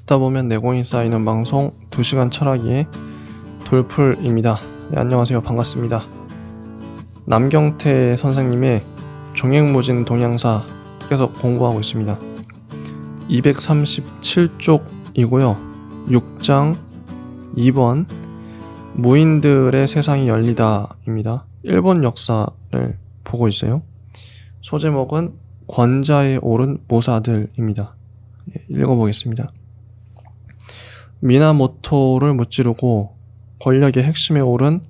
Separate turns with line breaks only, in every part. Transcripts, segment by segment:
듣다 보면 내공이 쌓이는 방송 2시간 철학의 돌풀입니다. 네, 안녕하세요. 반갑습니다. 남경태 선생님의 종횡무진 동양사 계속 공부하고 있습니다. 237쪽이고요. 6장 2번 무인들의 세상이 열리다입니다. 일본 역사를 보고 있어요. 소제목은 권자에 오른 모사들입니다. 읽어보겠습니다. 미나모토를 무찌르고 권력의 핵심에 오른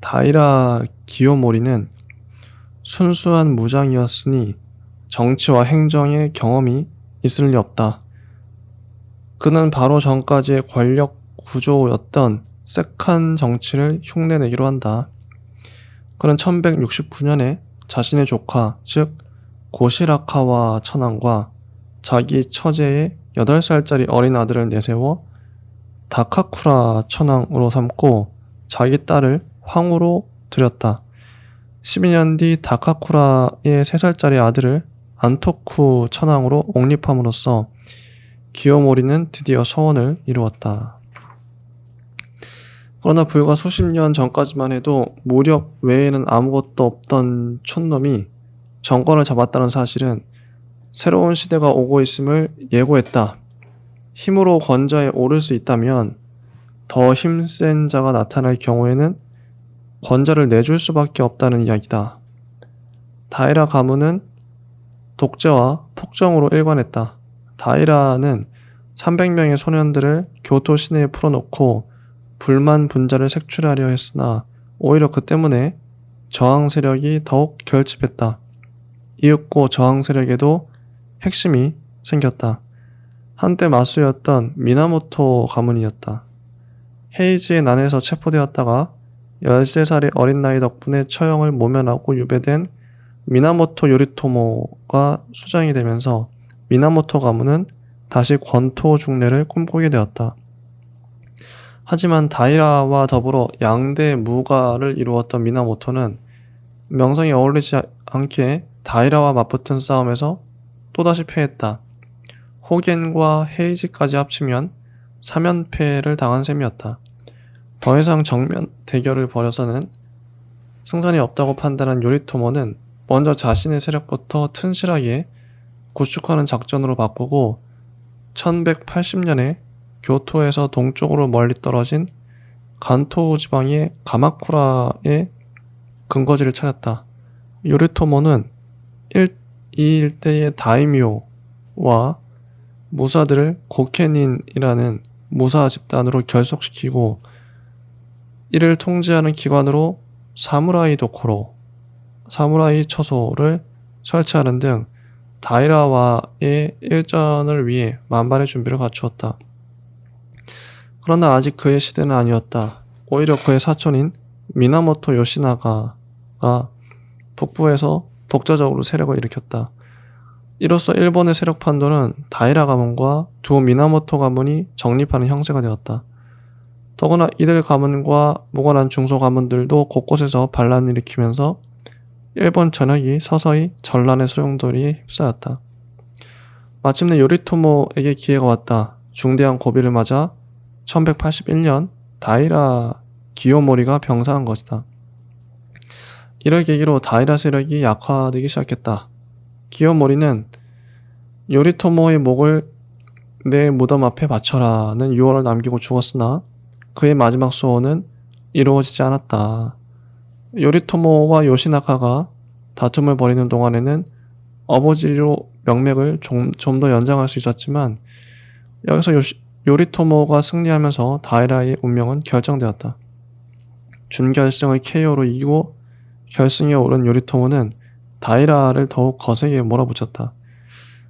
다이라 기요모리는 순수한 무장이었으니 정치와 행정의 경험이 있을 리 없다. 그는 바로 전까지의 권력 구조였던 세칸 정치를 흉내내기로 한다. 그는 1169년에 자신의 조카, 즉 고시라카와 천황과 자기 처제의 8살짜리 어린 아들을 내세워 다카쿠라 천황으로 삼고 자기 딸을 황후로 들였다. 12년 뒤 다카쿠라의 3살짜리 아들을 안토쿠 천황으로 옹립함으로써 기요모리는 드디어 소원을 이루었다. 그러나 불과 수십 년 전까지만 해도 무력 외에는 아무것도 없던 촌놈이 정권을 잡았다는 사실은 새로운 시대가 오고 있음을 예고했다. 힘으로 권좌에 오를 수 있다면 더 힘센 자가 나타날 경우에는 권좌를 내줄 수밖에 없다는 이야기다. 다이라 가문은 독재와 폭정으로 일관했다. 다이라는 300명의 소년들을 교토 시내에 풀어놓고 불만 분자를 색출하려 했으나 오히려 그 때문에 저항 세력이 더욱 결집했다. 이윽고 저항 세력에도 핵심이 생겼다. 한때 마수였던 미나모토 가문이었다. 헤이지의 난에서 체포되었다가 13살의 어린 나이 덕분에 처형을 모면하고 유배된 미나모토 요리토모가 수장이 되면서 미나모토 가문은 다시 권토 중래를 꿈꾸게 되었다. 하지만 다이라와 더불어 양대 무가를 이루었던 미나모토는 명성이 어울리지 않게 다이라와 맞붙은 싸움에서 또다시 패했다. 호겐과 헤이지까지 합치면 3연패를 당한 셈이었다. 더 이상 정면 대결을 벌여서는 승산이 없다고 판단한 요리토모는 먼저 자신의 세력부터 튼실하게 구축하는 작전으로 바꾸고 1180년에 교토에서 동쪽으로 멀리 떨어진 간토 지방의 가마쿠라에 근거지를 차렸다. 요리토모는 이 일대의 다이묘와 무사들을 고케닌이라는 무사 집단으로 결속시키고 이를 통제하는 기관으로 사무라이 도코로, 사무라이 처소를 설치하는 등 다이라와의 일전을 위해 만반의 준비를 갖추었다. 그러나 아직 그의 시대는 아니었다. 오히려 그의 사촌인 미나모토 요시나가가 북부에서 독자적으로 세력을 일으켰다. 이로써 일본의 세력 판도는 다이라 가문과 두 미나모토 가문이 정립하는 형세가 되었다. 더구나 이들 가문과 무관한 중소 가문들도 곳곳에서 반란을 일으키면서 일본 전역이 서서히 전란의 소용돌이에 휩싸였다. 마침내 요리토모에게 기회가 왔다. 중대한 고비를 맞아 1181년 다이라 기요모리가 병사한 것이다. 이를 계기로 다이라 세력이 약화되기 시작했다. 기요모리는 요리토모의 목을 내 무덤 앞에 바쳐라는 유언을 남기고 죽었으나 그의 마지막 소원은 이루어지지 않았다. 요리토모와 요시나카가 다툼을 벌이는 동안에는 어버지로 명맥을 좀 더 연장할 수 있었지만 여기서 요리토모가 승리하면서 다이라의 운명은 결정되었다. 준결승을 KO로 이기고 결승에 오른 요리토모는 다이라를 더욱 거세게 몰아붙였다.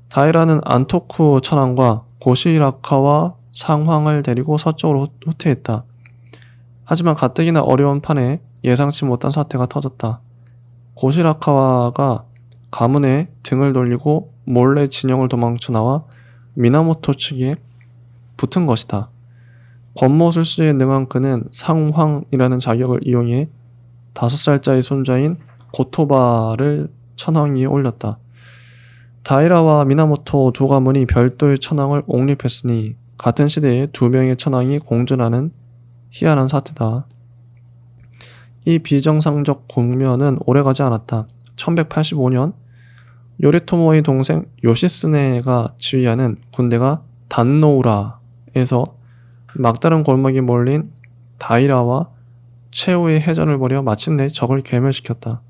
다이라는 안토쿠 천황과 고시라카와 상황을 데리고 서쪽으로 후퇴했다. 하지만 가뜩이나 어려운 판에 예상치 못한 사태가 터졌다. 고시라카와가 가문에 등을 돌리고 몰래 진영을 도망쳐 나와 미나모토 측에 붙은 것이다. 권모술수에 능한 그는 상황이라는 자격을 이용해 5살짜리 손자인 고토바를 천황 위에 올렸다. 다이라와 미나모토 두 가문이 별도의 천황을 옹립했으니 같은 시대에 두 명의 천황이 공존하는 희한한 사태다. 이 비정상적 국면은 오래가지 않았다. 1185년 요리토모의 동생 요시스네가 지휘하는 군대가 단노우라에서 막다른 골목에 몰린 다이라와 최후의 해전을 벌여 마침내 적을 괴멸시켰다.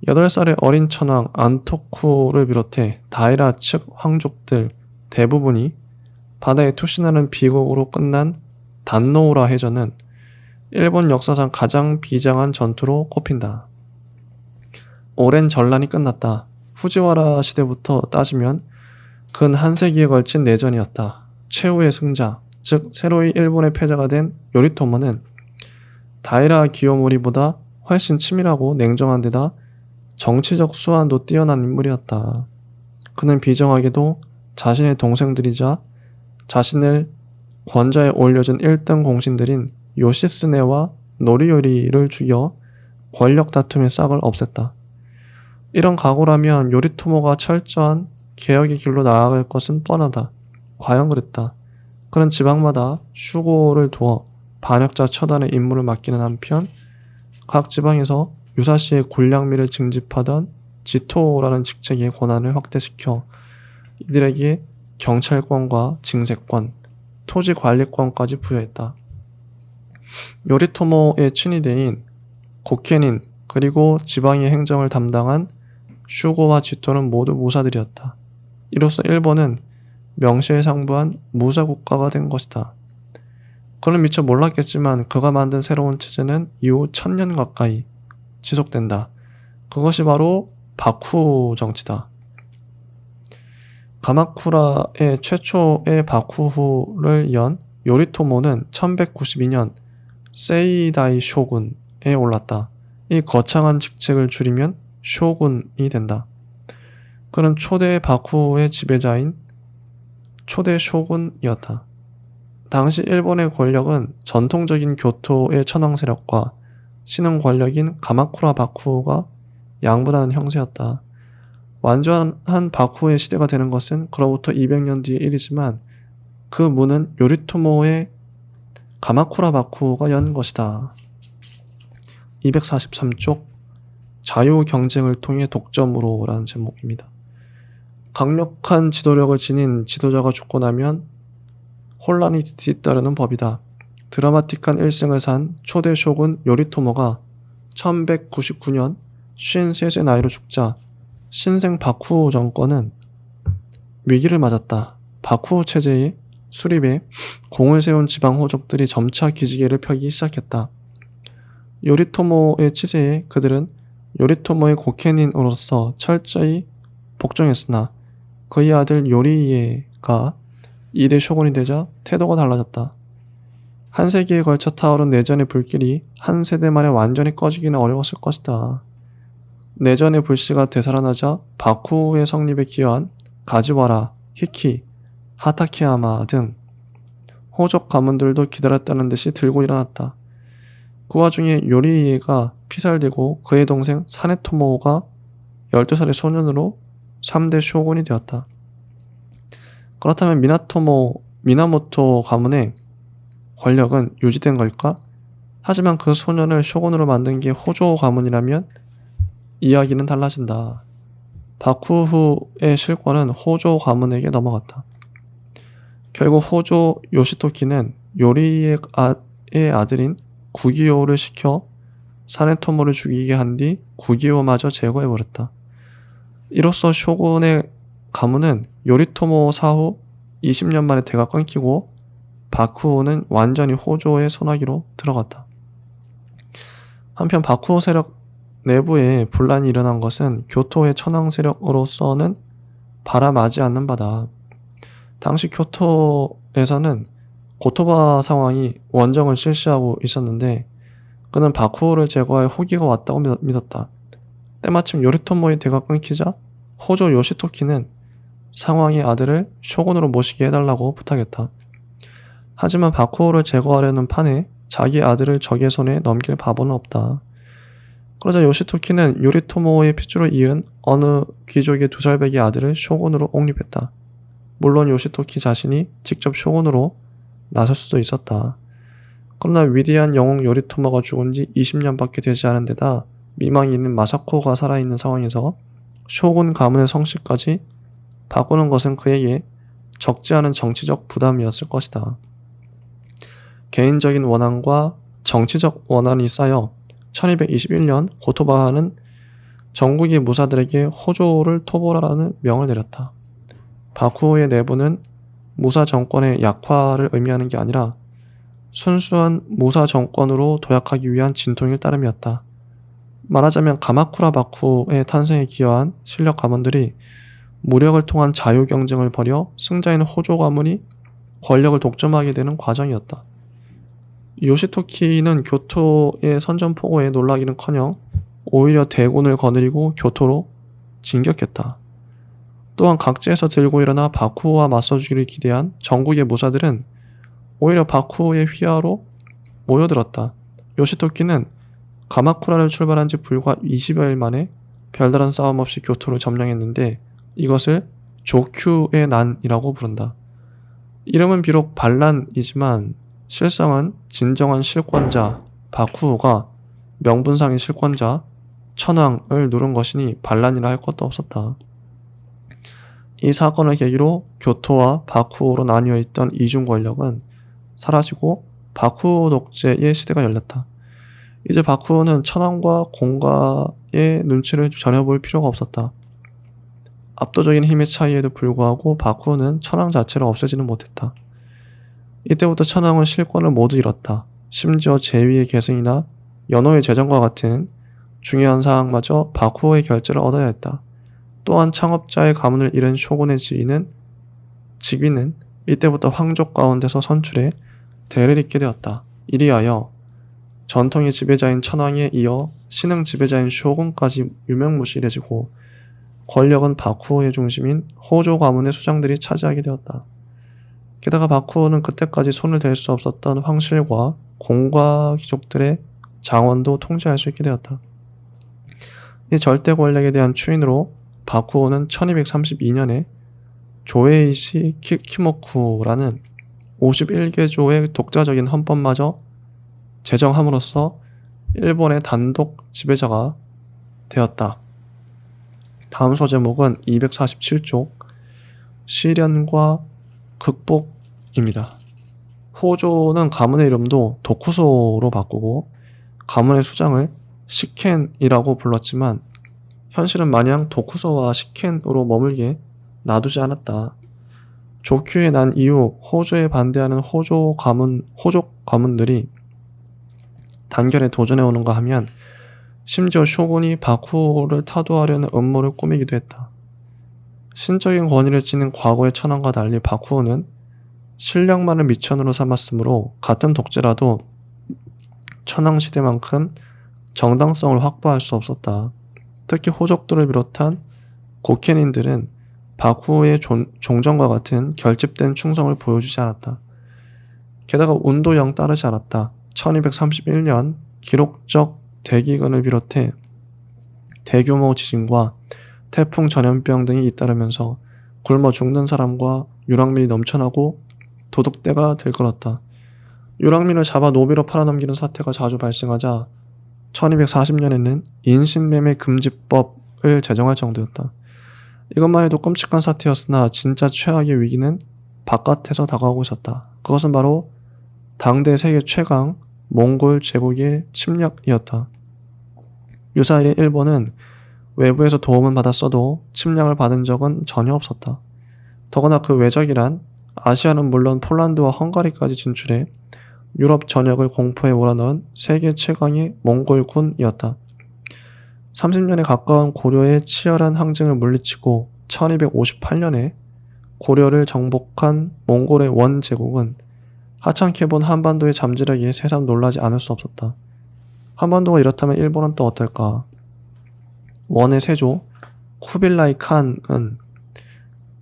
8살의 어린 천황 안토쿠를 비롯해 다이라 측 황족들 대부분이 바다에 투신하는 비극으로 끝난 단노우라 해전은 일본 역사상 가장 비장한 전투로 꼽힌다. 오랜 전란이 끝났다. 후지와라 시대부터 따지면 근 한 세기에 걸친 내전이었다. 최후의 승자, 즉 새로이 일본의 패자가 된 요리토모는 다이라 기요모리보다 훨씬 치밀하고 냉정한 데다 정치적 수완도 뛰어난 인물이었다. 그는 비정하게도 자신의 동생들이자 자신을 권좌에 올려준 1등 공신들인 요시스네와 노리요리를 죽여 권력 다툼의 싹을 없앴다. 이런 각오라면 요리토모가 철저한 개혁의 길로 나아갈 것은 뻔하다. 과연 그랬다. 그는 지방마다 슈고를 두어 반역자 처단의 임무를 맡기는 한편 각 지방에서 유사시의 군량미를 징집하던 지토라는 직책의 권한을 확대시켜 이들에게 경찰권과 징세권, 토지 관리권까지 부여했다. 요리토모의 친위대인 고케닌 그리고 지방의 행정을 담당한 슈고와 지토는 모두 무사들이었다. 이로써 일본은 명시에 상부한 무사국가가 된 것이다. 그는 미처 몰랐겠지만 그가 만든 새로운 체제는 이후 1000년 가까이 지속된다. 그것이 바로 바쿠 정치다. 가마쿠라의 최초의 바쿠후를 연 요리토모는 1192년 세이다이 쇼군에 올랐다. 이 거창한 직책을 줄이면 쇼군이 된다. 그는 초대 바쿠의 지배자인 초대 쇼군이었다. 당시 일본의 권력은 전통적인 교토의 천황 세력과 신흥 권력인 가마쿠라 바쿠가 양분하는 형세였다. 완전한 바쿠의 시대가 되는 것은 그로부터 200년 뒤의 일이지만 그 문은 요리토모의 가마쿠라 바쿠가 연 것이다. 243쪽 자유 경쟁을 통해 독점으로 라는 제목입니다. 강력한 지도력을 지닌 지도자가 죽고 나면 혼란이 뒤따르는 법이다. 드라마틱한 일생을 산 초대 쇼군 요리토모가 1199년 53세 나이로 죽자 신생 바쿠 정권은 위기를 맞았다. 바쿠 체제의 수립에 공을 세운 지방 호족들이 점차 기지개를 펴기 시작했다. 요리토모의 치세에 그들은 요리토모의 고케닌으로서 철저히 복종했으나 그의 아들 요리이에가 2대 쇼군이 되자 태도가 달라졌다. 한 세기에 걸쳐 타오른 내전의 불길이 한 세대 만에 완전히 꺼지기는 어려웠을 것이다. 내전의 불씨가 되살아나자 바쿠의 성립에 기여한 가지와라, 히키, 하타케야마 등 호족 가문들도 기다렸다는 듯이 들고 일어났다. 그 와중에 요리이에가 피살되고 그의 동생 사네토모가 12살의 소년으로 3대 쇼군이 되었다. 그렇다면 미나모토 가문의 권력은 유지된 걸까? 하지만 그 소년을 쇼군으로 만든 게 호조 가문이라면 이야기는 달라진다. 바쿠후의 실권은 호조 가문에게 넘어갔다. 결국 호조 요시토키는 요리의 아들인 구기요를 시켜 사네토모를 죽이게 한 뒤 구기요마저 제거해버렸다. 이로써 쇼군의 가문은 요리토모 사후 20년 만에 대가 끊기고 바쿠후는 완전히 호조의 손아귀로 들어갔다. 한편 바쿠후 세력 내부에 분란이 일어난 것은 교토의 천황 세력으로서는 바람하지 않는 바다. 당시 교토에서는 고토바 상황이 원정을 실시하고 있었는데 그는 바쿠후를 제거할 호기가 왔다고 믿었다. 때마침 요리토모의 대가 끊기자 호조 요시토키는 상황의 아들을 쇼군으로 모시게 해달라고 부탁했다. 하지만 바쿠후를 제거하려는 판에 자기 아들을 적의 손에 넘길 바보는 없다. 그러자 요시토키는 요리토모의 핏줄을 이은 어느 귀족의 2살배기 아들을 쇼군으로 옹립했다. 물론 요시토키 자신이 직접 쇼군으로 나설 수도 있었다. 그러나 위대한 영웅 요리토모가 죽은 지 20년밖에 되지 않은 데다 미망이 있는 마사코가 살아있는 상황에서 쇼군 가문의 성씨까지 바꾸는 것은 그에게 적지 않은 정치적 부담이었을 것이다. 개인적인 원한과 정치적 원한이 쌓여 1221년 고토바하는 전국의 무사들에게 호조를 토벌하라는 명을 내렸다. 바쿠의 내부는 무사 정권의 약화를 의미하는 게 아니라 순수한 무사 정권으로 도약하기 위한 진통일 따름이었다. 말하자면 가마쿠라 바쿠의 탄생에 기여한 실력 가문들이 무력을 통한 자유 경쟁을 벌여 승자인 호조 가문이 권력을 독점하게 되는 과정이었다. 요시토키는 교토의 선전포고에 놀라기는커녕 오히려 대군을 거느리고 교토로 진격했다. 또한 각지에서 들고 일어나 바쿠와 맞서주기를 기대한 전국의 무사들은 오히려 바쿠의 휘하로 모여들었다. 요시토키는 가마쿠라를 출발한 지 불과 20여일 만에 별다른 싸움 없이 교토를 점령했는데 이것을 조큐의 난이라고 부른다. 이름은 비록 반란이지만 실상은 진정한 실권자 바쿠가 명분상의 실권자 천황을 누른 것이니 반란이라 할 것도 없었다. 이 사건을 계기로 교토와 바쿠로 나뉘어 있던 이중 권력은 사라지고 바쿠 독재의 시대가 열렸다. 이제 바쿠는 천황과 공가의 눈치를 전혀 볼 필요가 없었다. 압도적인 힘의 차이에도 불구하고 바쿠는 천황 자체를 없애지는 못했다. 이때부터 천황은 실권을 모두 잃었다. 심지어 제위의 계승이나 연호의 재정과 같은 중요한 사항마저 바쿠의 결재를 얻어야 했다. 또한 창업자의 가문을 잃은 쇼군의 직위는 이때부터 황족 가운데서 선출해 대를 잇게 되었다. 이리하여 전통의 지배자인 천황에 이어 신흥 지배자인 쇼군까지 유명무실해지고 권력은 바쿠의 중심인 호조 가문의 수장들이 차지하게 되었다. 게다가 바쿠는 그때까지 손을 댈 수 없었던 황실과 공과 귀족들의 장원도 통제할 수 있게 되었다. 이 절대 권력에 대한 추인으로 바쿠는 1232년에 조에이시 키모쿠라는 51개조의 독자적인 헌법마저 제정함으로써 일본의 단독 지배자가 되었다. 다음 소제목은 247쪽 시련과 극복입니다. 호조는 가문의 이름도 도쿠소로 바꾸고 가문의 수장을 시켄이라고 불렀지만 현실은 마냥 도쿠소와 시켄으로 머물게 놔두지 않았다. 조큐의 난 이후 호조에 반대하는 호족 가문들이 단결에 도전해오는가 하면 심지어 쇼군이 바쿠를 타도하려는 음모를 꾸미기도 했다. 신적인 권위를 지닌 과거의 천황과 달리 바쿠는 실력만을 미천으로 삼았으므로 같은 독재라도 천황 시대만큼 정당성을 확보할 수 없었다. 특히 호족들을 비롯한 고케닌들은 바쿠의 종전과 같은 결집된 충성을 보여주지 않았다. 게다가 운도 영 따르지 않았다. 1231년 기록적 대기근을 비롯해 대규모 지진과 태풍 전염병 등이 잇따르면서 굶어 죽는 사람과 유랑민이 넘쳐나고 도둑대가 들끓었다. 유랑민을 잡아 노비로 팔아넘기는 사태가 자주 발생하자 1240년에는 인신매매 금지법을 제정할 정도였다. 이것만 해도 끔찍한 사태였으나 진짜 최악의 위기는 바깥에서 다가오고 있었다. 그것은 바로 당대 세계 최강 몽골 제국의 침략이었다. 유사일에 일본은 외부에서 도움은 받았어도 침략을 받은 적은 전혀 없었다. 더구나 그 외적이란 아시아는 물론 폴란드와 헝가리까지 진출해 유럽 전역을 공포에 몰아넣은 세계 최강의 몽골군이었다. 30년에 가까운 고려의 치열한 항쟁을 물리치고 1258년에 고려를 정복한 몽골의 원제국은 하찮게 본 한반도의 잠재력에 새삼 놀라지 않을 수 없었다. 한반도가 이렇다면 일본은 또 어떨까? 원의 세조 쿠빌라이 칸은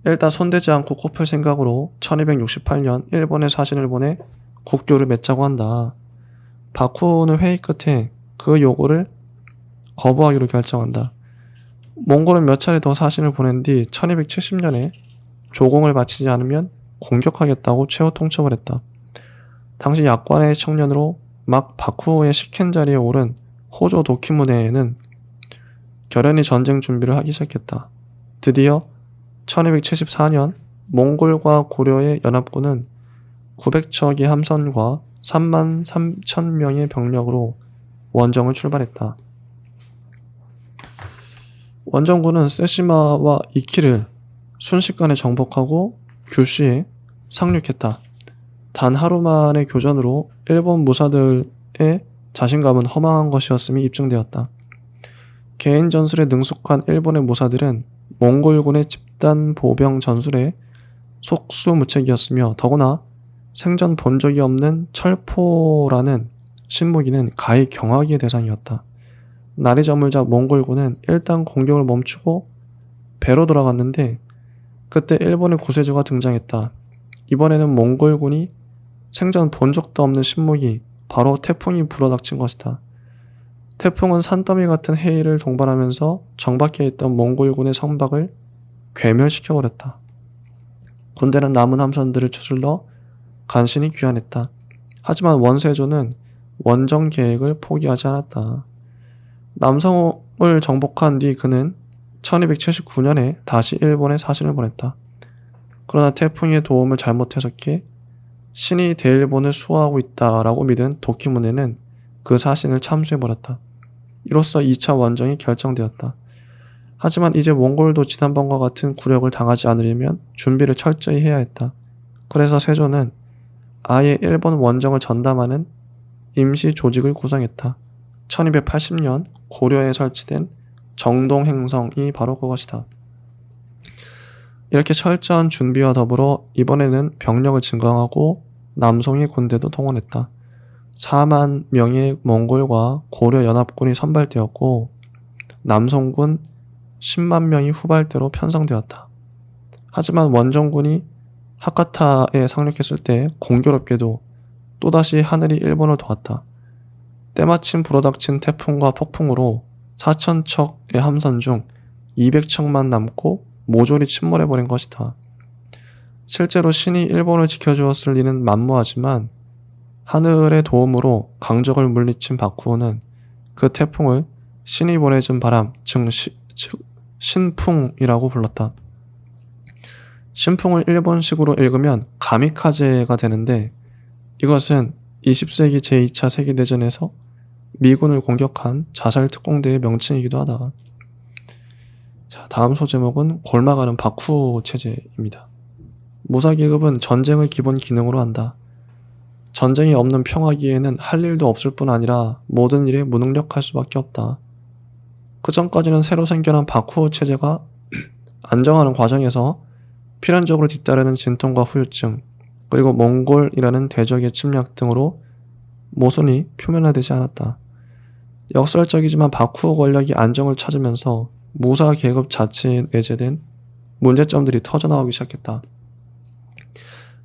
일단 손대지 않고 꼽을 생각으로 1268년 일본에 사신을 보내 국교를 맺자고 한다. 바쿠는 회의 끝에 그 요구를 거부하기로 결정한다. 몽골은 몇 차례 더 사신을 보낸 뒤 1270년에 조공을 바치지 않으면 공격하겠다고 최후 통첩을 했다. 당시 약관의 청년으로 막 바쿠의 식행 자리에 오른 호조 도키무네는 결연히 전쟁 준비를 하기 시작했다. 드디어 1274년 몽골과 고려의 연합군은 900척의 함선과 3만 3천 명의 병력으로 원정을 출발했다. 원정군은 세시마와 이키를 순식간에 정복하고 규슈에 상륙했다. 단 하루 만의 교전으로 일본 무사들의 자신감은 허망한 것이었음이 입증되었다. 개인 전술에 능숙한 일본의 무사들은 몽골군의 집단 보병 전술에 속수무책이었으며 더구나 생전 본 적이 없는 철포라는 신무기는 가히 경악의 대상이었다. 날이 저물자 몽골군은 일단 공격을 멈추고 배로 돌아갔는데 그때 일본의 구세주가 등장했다. 이번에는 몽골군이 생전 본 적도 없는 신무기 바로 태풍이 불어닥친 것이다. 태풍은 산더미 같은 해일을 동반하면서 정박해 있던 몽골군의 성박을 괴멸시켜버렸다. 군대는 남은 함선들을 추슬러 간신히 귀환했다. 하지만 원세조는 원정 계획을 포기하지 않았다. 남성을 정복한 뒤 그는 1279년에 다시 일본에 사신을 보냈다. 그러나 태풍의 도움을 잘못 해석해 신이 대일본을 수호하고 있다라고 믿은 도키무네는 그 사신을 참수해버렸다. 이로써 2차 원정이 결정되었다. 하지만 이제 몽골도 지난번과 같은 굴욕을 당하지 않으려면 준비를 철저히 해야 했다. 그래서 세조는 아예 일본 원정을 전담하는 임시 조직을 구성했다. 1280년 고려에 설치된 정동행성이 바로 그것이다. 이렇게 철저한 준비와 더불어 이번에는 병력을 증강하고 남송의 군대도 동원했다. 4만 명의 몽골과 고려 연합군이 선발되었고 남송군 10만 명이 후발대로 편성되었다. 하지만 원정군이 하카타에 상륙했을 때 공교롭게도 또다시 하늘이 일본을 도왔다. 때마침 불어닥친 태풍과 폭풍으로 4,000척의 함선 중 200척만 남고 모조리 침몰해버린 것이다. 실제로 신이 일본을 지켜주었을 리는 만무하지만 하늘의 도움으로 강적을 물리친 바쿠오는 그 태풍을 신이 보내준 바람, 즉 신풍이라고 불렀다. 신풍을 일본식으로 읽으면 가미카제가 되는데 이것은 20세기 제2차 세계대전에서 미군을 공격한 자살 특공대의 명칭이기도 하다. 자, 다음 소제목은 골마가는 바쿠 체제입니다. 무사기급은 전쟁을 기본 기능으로 한다. 전쟁이 없는 평화기에는 할 일도 없을 뿐 아니라 모든 일에 무능력할 수밖에 없다. 그 전까지는 새로 생겨난 바쿠 체제가 안정하는 과정에서 필연적으로 뒤따르는 진통과 후유증, 그리고 몽골이라는 대적의 침략 등으로 모순이 표면화되지 않았다. 역설적이지만 바쿠 권력이 안정을 찾으면서 무사 계급 자체에 내재된 문제점들이 터져나오기 시작했다.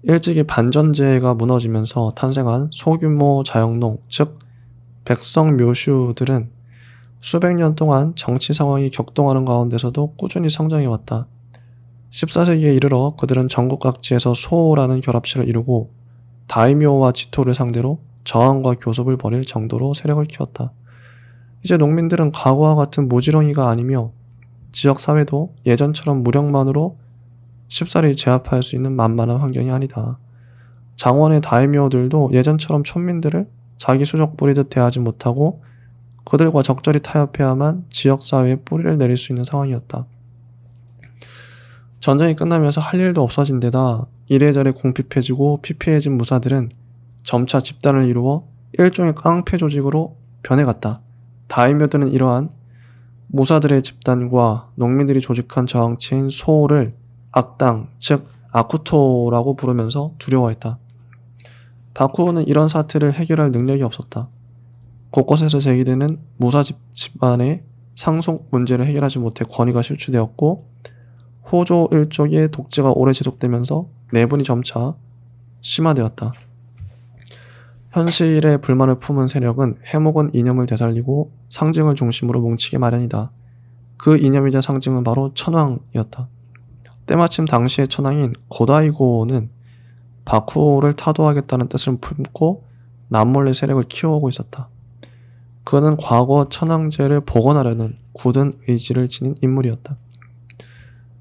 일찍이 반전제가 무너지면서 탄생한 소규모 자영농, 즉 백성 묘슈들은 수백 년 동안 정치 상황이 격동하는 가운데서도 꾸준히 성장해왔다. 14세기에 이르러 그들은 전국 각지에서 소라는 결합체를 이루고 다이묘와 지토를 상대로 저항과 교섭을 벌일 정도로 세력을 키웠다. 이제 농민들은 과거와 같은 무지렁이가 아니며 지역사회도 예전처럼 무력만으로 쉽사리 제압할 수 있는 만만한 환경이 아니다. 장원의 다이묘들도 예전처럼 촌민들을 자기 수족 부리듯 대하지 못하고 그들과 적절히 타협해야만 지역사회에 뿌리를 내릴 수 있는 상황이었다. 전쟁이 끝나면서 할 일도 없어진 데다 이래저래 궁핍해지고 피폐해진 무사들은 점차 집단을 이루어 일종의 깡패 조직으로 변해갔다. 다이묘들은 이러한 무사들의 집단과 농민들이 조직한 저항체인 소를 악당, 즉 아쿠토라고 부르면서 두려워했다. 바쿠오는 이런 사태를 해결할 능력이 없었다. 곳곳에서 제기되는 무사 집안의 상속 문제를 해결하지 못해 권위가 실추되었고 호조 일족의 독재가 오래 지속되면서 내분이 점차 심화되었다. 현실에 불만을 품은 세력은 해묵은 이념을 되살리고 상징을 중심으로 뭉치게 마련이다. 그 이념이자 상징은 바로 천황이었다. 때마침 당시의 천황인 고다이고는 바쿠를 타도하겠다는 뜻을 품고 남몰래 세력을 키워오고 있었다. 그는 과거 천황제를 복원하려는 굳은 의지를 지닌 인물이었다.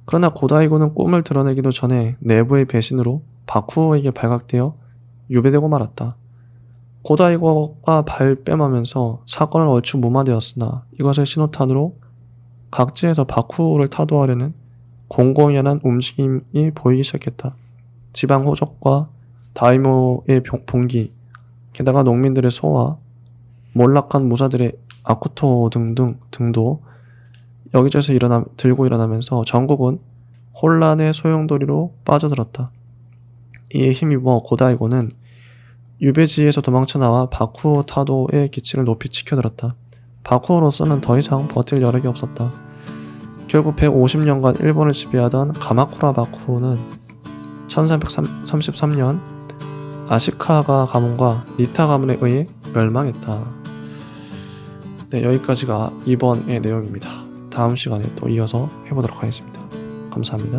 그러나 고다이고는 꿈을 드러내기도 전에 내부의 배신으로 바쿠에게 발각되어 유배되고 말았다. 고다이고가 발뺌하면서 사건은 얼추 무마되었으나 이것을 신호탄으로 각지에서 바쿠를 타도하려는 공공연한 움직임이 보이기 시작했다. 지방 호족과 다이모의 봉기, 게다가 농민들의 소화, 몰락한 무사들의 아쿠토 등도 여기저기서 들고 일어나면서 전국은 혼란의 소용돌이로 빠져들었다. 이에 힘입어 고다이고는 유배지에서 도망쳐 나와 바쿠 타도의 기치를 높이 치켜들었다. 바쿠로서는 더 이상 버틸 여력이 없었다. 결국 150년간 일본을 지배하던 가마쿠라 바쿠는 1333년 아시카가 가문과 니타 가문에 의해 멸망했다. 네, 여기까지가 이번의 내용입니다. 다음 시간에 또 이어서 해보도록 하겠습니다. 감사합니다.